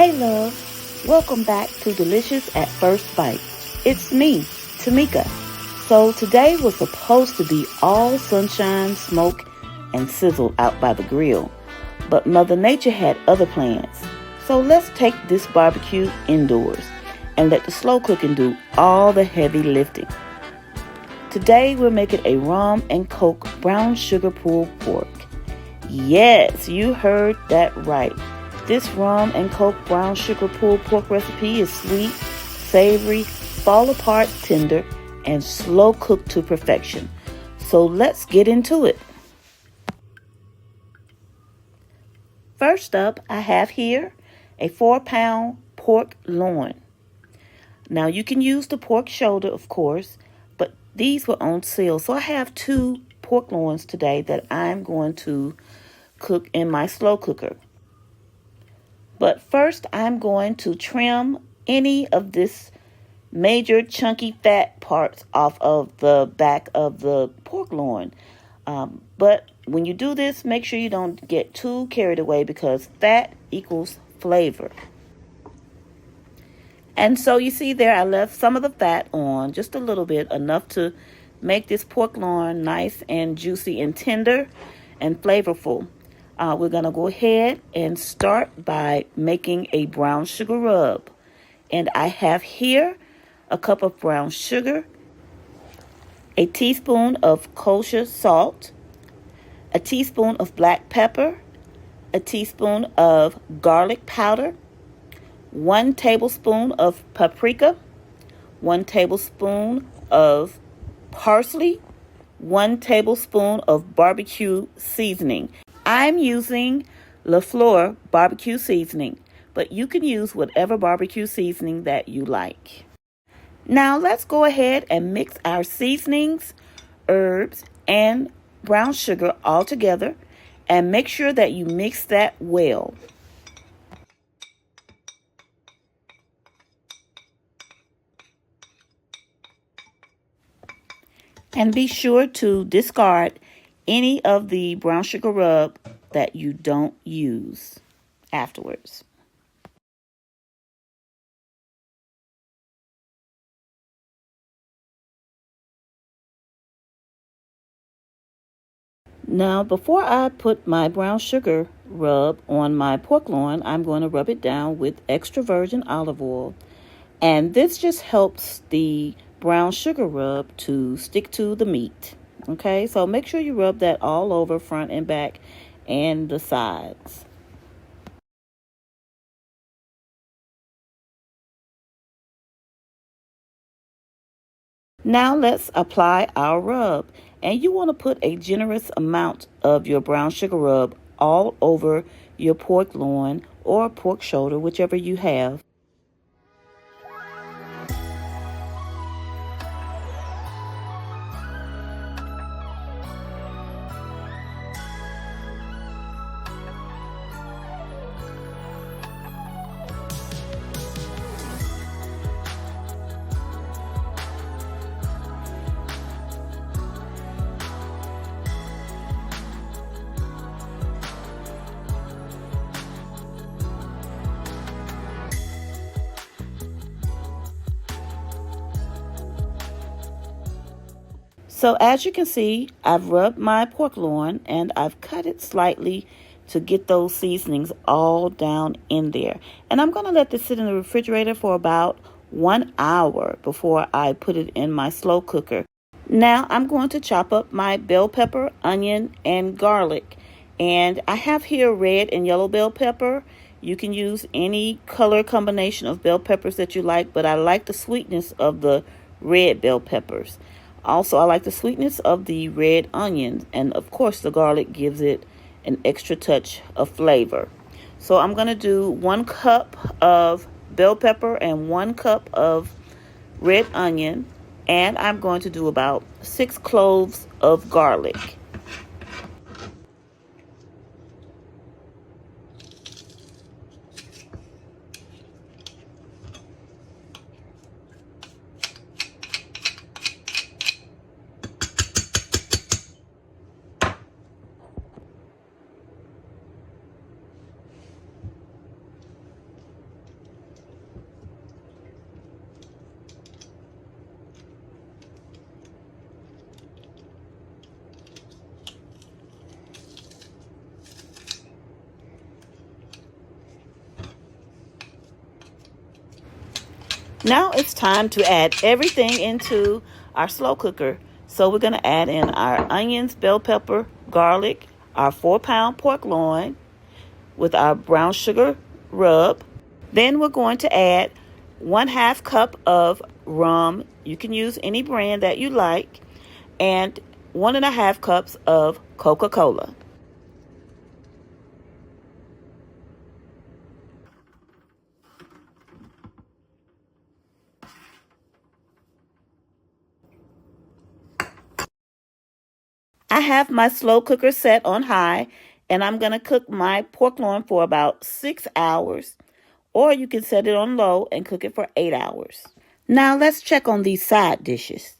Hey love, welcome back to Delicious at First Bite. It's me, Tamika. So today was supposed to be all sunshine, smoke, and sizzle out by the grill. But Mother Nature had other plans. So let's take this barbecue indoors and let the slow cooking do all the heavy lifting. Today we're making a rum and coke brown sugar pulled pork. Yes, you heard that right. This rum and coke brown sugar pulled pork recipe is sweet, savory, fall apart tender, and slow cooked to perfection. So let's get into it. First up, I have here a 4-pound pork loin. Now you can use the pork shoulder, of course, but these were on sale. So I have 2 pork loins today that I'm going to cook in my slow cooker. But first, I'm going to trim any of this major chunky fat parts off of the back of the pork loin. But when you do this, make sure you don't get too carried away because fat equals flavor. And so you see there, I left some of the fat on, just a little bit, enough to make this pork loin nice and juicy and tender and flavorful. We're going to go ahead and start by making a brown sugar rub. And I have here a cup of brown sugar, a teaspoon of kosher salt, a teaspoon of black pepper, a teaspoon of garlic powder, 1 tablespoon of paprika, 1 tablespoon of parsley, 1 tablespoon of barbecue seasoning. I'm using flair barbecue seasoning, but you can use whatever barbecue seasoning that you like. Now let's go ahead and mix our seasonings, herbs, and brown sugar all together and make sure that you mix that well. And be sure to discard any of the brown sugar rub that you don't use afterwards. Now, before I put my brown sugar rub on my pork loin, I'm going to rub it down with extra virgin olive oil. And this just helps the brown sugar rub to stick to the meat. Okay, so make sure you rub that all over, front and back, and the sides. Now let's apply our rub. And you want to put a generous amount of your brown sugar rub all over your pork loin or pork shoulder, whichever you have. So as you can see, I've rubbed my pork loin and I've cut it slightly to get those seasonings all down in there. And I'm going to let this sit in the refrigerator for about 1 hour before I put it in my slow cooker. Now I'm going to chop up my bell pepper, onion, and garlic. And I have here red and yellow bell pepper. You can use any color combination of bell peppers that you like, but I like the sweetness of the red bell peppers. Also, I like the sweetness of the red onions, and of course the garlic gives it an extra touch of flavor. So I'm going to do 1 cup of bell pepper and 1 cup of red onion, and I'm going to do about 6 cloves of garlic. Now it's time to add everything into our slow cooker. So we're going to add in our onions, bell pepper, garlic, our 4-pound pork loin with our brown sugar rub. Then we're going to add 1/2 cup of rum. You can use any brand that you like. And 1.5 cups of Coca-Cola. I have my slow cooker set on high, and I'm going to cook my pork loin for about 6 hours. Or you can set it on low and cook it for 8 hours. Now let's check on these side dishes.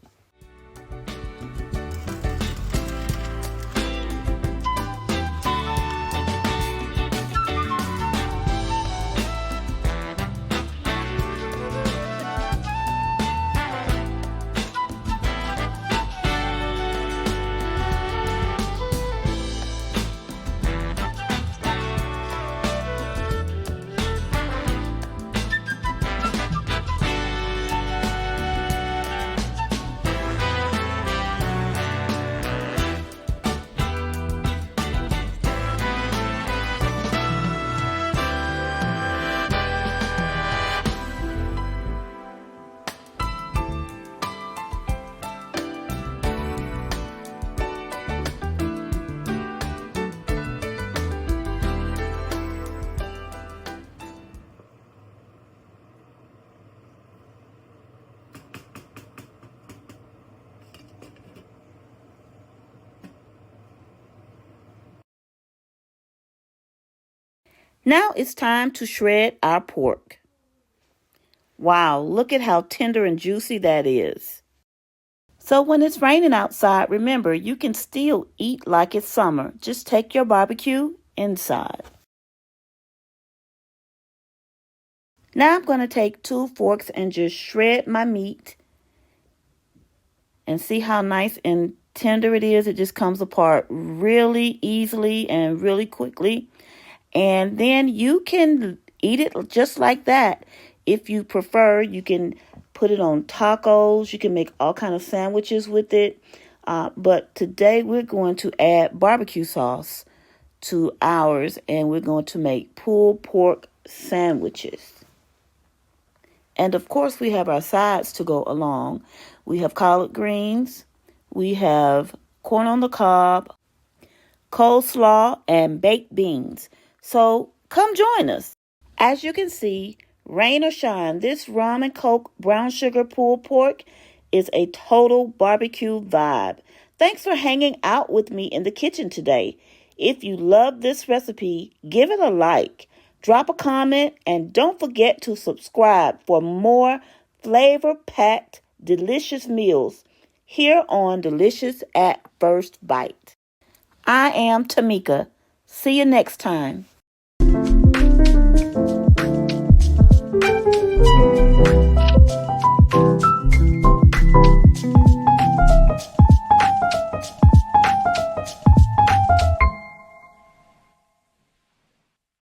Now it's time to shred our pork. Wow, look at how tender and juicy that is. So when it's raining outside, remember, you can still eat like it's summer. Just take your barbecue inside. Now I'm going to take 2 forks and just shred my meat. And see how nice and tender it is. It just comes apart really easily and really quickly. And then you can eat it just like that. If you prefer, you can put it on tacos. You can make all kind of sandwiches with it. But today we're going to add barbecue sauce to ours, and we're going to make pulled pork sandwiches. And of course, we have our sides to go along. We have collard greens. We have corn on the cob, coleslaw, and baked beans. So come join us. As you can see, rain or shine, this rum and coke brown sugar pulled pork is a total barbecue vibe. Thanks for hanging out with me in the kitchen today. If you love this recipe, give it a like, drop a comment, and don't forget to subscribe for more flavor-packed, delicious meals here on Delicious at First Bite. I am Tamika. See you next time.